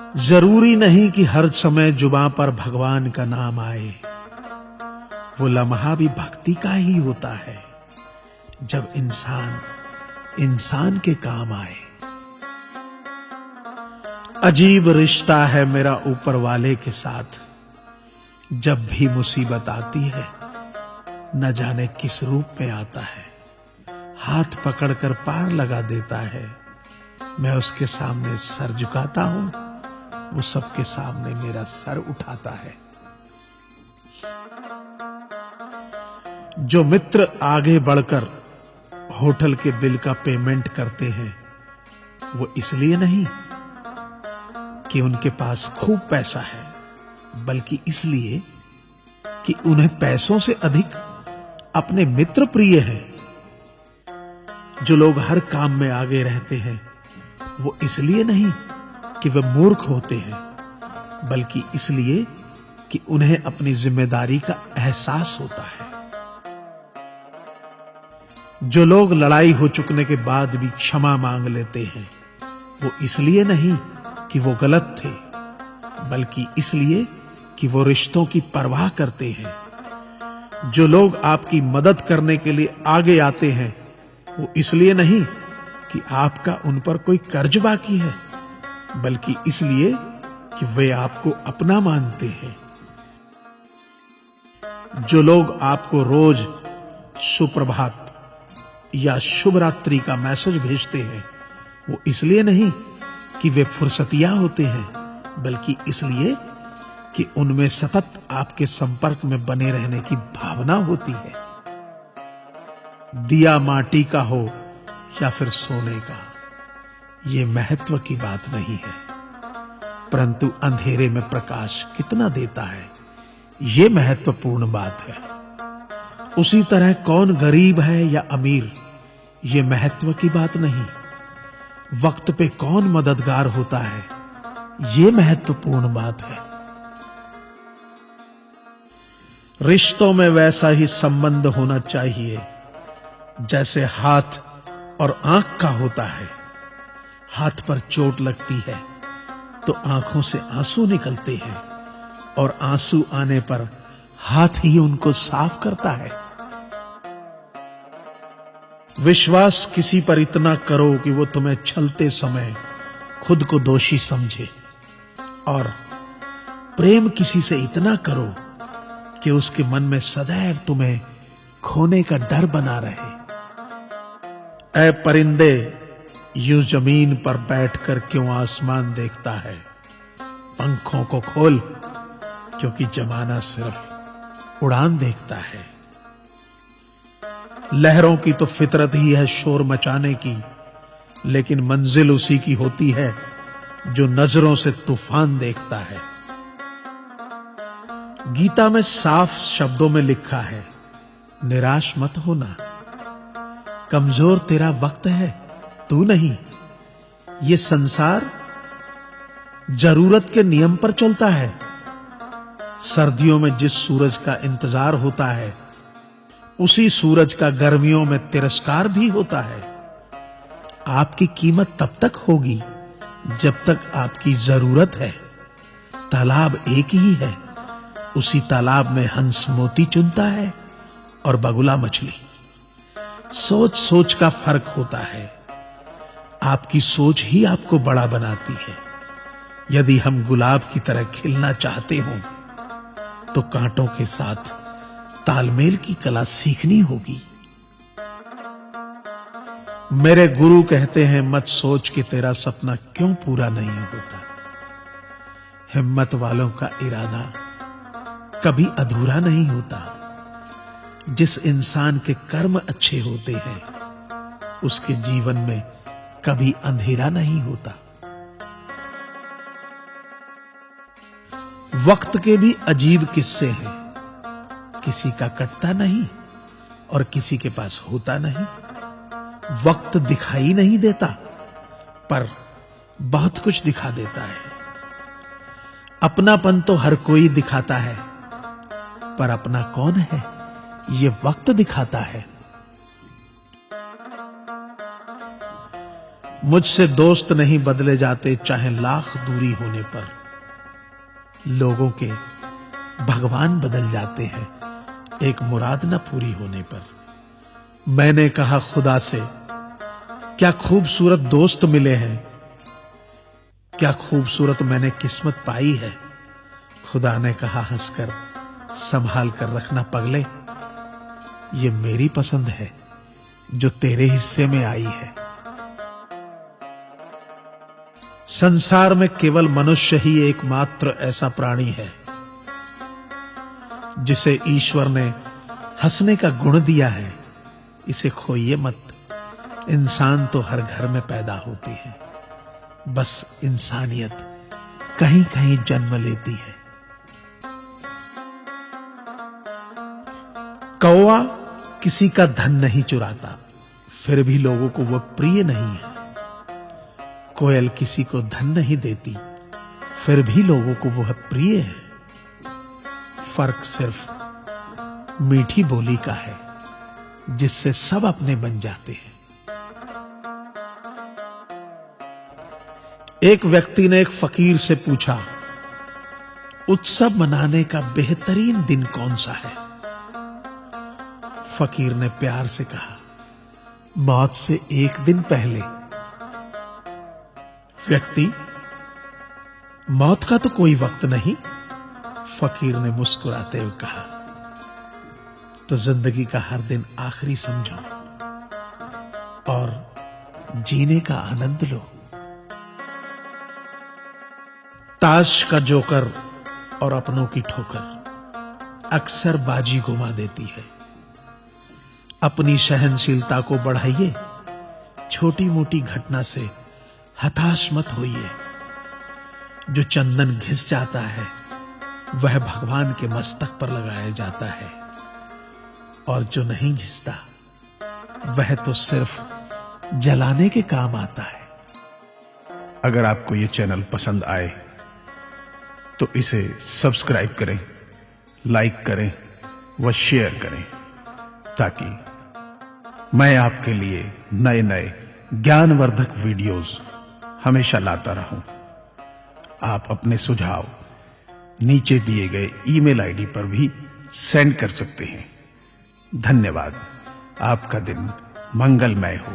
जरूरी नहीं कि हर समय जुबां पर भगवान का नाम आए। वो लम्हा भी भक्ति का ही होता है जब इंसान इंसान के काम आए। अजीब रिश्ता है मेरा ऊपर वाले के साथ। जब भी मुसीबत आती है न जाने किस रूप में आता है, हाथ पकड़कर पार लगा देता है। मैं उसके सामने सर झुकाता हूं, वो सबके सामने मेरा सर उठाता है। जो मित्र आगे बढ़कर होटल के बिल का पेमेंट करते हैं, वो इसलिए नहीं कि उनके पास खूब पैसा है, बल्कि इसलिए कि उन्हें पैसों से अधिक अपने मित्र प्रिय हैं। जो लोग हर काम में आगे रहते हैं, वो इसलिए नहीं कि वे मूर्ख होते हैं, बल्कि इसलिए कि उन्हें अपनी जिम्मेदारी का एहसास होता है। जो लोग लड़ाई हो चुकने के बाद भी क्षमा मांग लेते हैं, वो इसलिए नहीं कि वो गलत थे, बल्कि इसलिए कि वो रिश्तों की परवाह करते हैं। जो लोग आपकी मदद करने के लिए आगे आते हैं, वो इसलिए नहीं कि आपका उन पर कोई कर्ज बाकी है, बल्कि इसलिए कि वे आपको अपना मानते हैं। जो लोग आपको रोज सुप्रभात या शुभ रात्रि का मैसेज भेजते हैं, वो इसलिए नहीं कि वे फुर्सतिया होते हैं, बल्कि इसलिए कि उनमें सतत आपके संपर्क में बने रहने की भावना होती है। दिया माटी का हो या फिर सोने का, ये महत्व की बात नहीं है, परंतु अंधेरे में प्रकाश कितना देता है, ये महत्वपूर्ण बात है। उसी तरह कौन गरीब है या अमीर, ये महत्व की बात नहीं। वक्त पे कौन मददगार होता है, ये महत्वपूर्ण बात है। रिश्तों में वैसा ही संबंध होना चाहिए जैसे हाथ और आंख का होता है। हाथ पर चोट लगती है तो आंखों से आंसू निकलते हैं, और आंसू आने पर हाथ ही उनको साफ करता है। विश्वास किसी पर इतना करो कि वो तुम्हें छलते समय खुद को दोषी समझे, और प्रेम किसी से इतना करो कि उसके मन में सदैव तुम्हें खोने का डर बना रहे। ऐ परिंदे, यूं जमीन पर बैठकर क्यों आसमान देखता है? पंखों को खोल, क्योंकि जमाना सिर्फ उड़ान देखता है। लहरों की तो फितरत ही है शोर मचाने की, लेकिन मंजिल उसी की होती है जो नजरों से तूफान देखता है। गीता में साफ शब्दों में लिखा है, निराश मत होना, कमजोर तेरा वक्त है, तू नहीं। ये संसार जरूरत के नियम पर चलता है। सर्दियों में जिस सूरज का इंतजार होता है, उसी सूरज का गर्मियों में तिरस्कार भी होता है। आपकी कीमत तब तक होगी जब तक आपकी जरूरत है। तालाब एक ही है, उसी तालाब में हंस मोती चुनता है और बगुला मछली। सोच सोच का फर्क होता है। आपकी सोच ही आपको बड़ा बनाती है। यदि हम गुलाब की तरह खिलना चाहते हो तो कांटों के साथ तालमेल की कला सीखनी होगी। मेरे गुरु कहते हैं, मत सोच कि तेरा सपना क्यों पूरा नहीं होता। हिम्मत वालों का इरादा कभी अधूरा नहीं होता। जिस इंसान के कर्म अच्छे होते हैं, उसके जीवन में कभी अंधेरा नहीं होता। वक्त के भी अजीब किस्से हैं। किसी का कटता नहीं और किसी के पास होता नहीं। वक्त दिखाई नहीं देता, पर बहुत कुछ दिखा देता है। अपनापन तो हर कोई दिखाता है, पर अपना कौन है, ये वक्त दिखाता है। मुझसे दोस्त नहीं बदले जाते, चाहे लाख दूरी होने पर। लोगों के भगवान बदल जाते हैं एक मुराद न पूरी होने पर। मैंने कहा खुदा से, क्या खूबसूरत दोस्त मिले हैं, क्या खूबसूरत मैंने किस्मत पाई है। खुदा ने कहा हंसकर, संभाल कर रखना पगले, ये मेरी पसंद है जो तेरे हिस्से में आई है। संसार में केवल मनुष्य ही एकमात्र ऐसा प्राणी है जिसे ईश्वर ने हंसने का गुण दिया है। इसे खोइए मत, इंसान तो हर घर में पैदा होती है, बस इंसानियत कहीं कहीं जन्म लेती है। कौवा किसी का धन नहीं चुराता, फिर भी लोगों को वह प्रिय नहीं है। कोयल किसी को धन नहीं देती, फिर भी लोगों को वह प्रिय है। फर्क सिर्फ मीठी बोली का है, जिससे सब अपने बन जाते हैं। एक व्यक्ति ने एक फकीर से पूछा, उत्सव मनाने का बेहतरीन दिन कौन सा है। फकीर ने प्यार से कहा, मौत से एक दिन पहले। व्यक्ति, मौत का तो कोई वक्त नहीं। फकीर ने मुस्कुराते हुए कहा, तो जिंदगी का हर दिन आखिरी समझो और जीने का आनंद लो। ताश का जोकर और अपनों की ठोकर अक्सर बाजी घुमा देती है। अपनी सहनशीलता को बढ़ाइए, छोटी मोटी घटना से हताश मत होइए। जो चंदन घिस जाता है वह भगवान के मस्तक पर लगाया जाता है, और जो नहीं घिसता वह तो सिर्फ जलाने के काम आता है। अगर आपको ये चैनल पसंद आए तो इसे सब्सक्राइब करें, लाइक करें व शेयर करें, ताकि मैं आपके लिए नए नए ज्ञानवर्धक वीडियोस हमेशा लाता रहूं। आप अपने सुझाव नीचे दिए गए ईमेल आईडी पर भी सेंड कर सकते हैं। धन्यवाद। आपका दिन मंगलमय हो।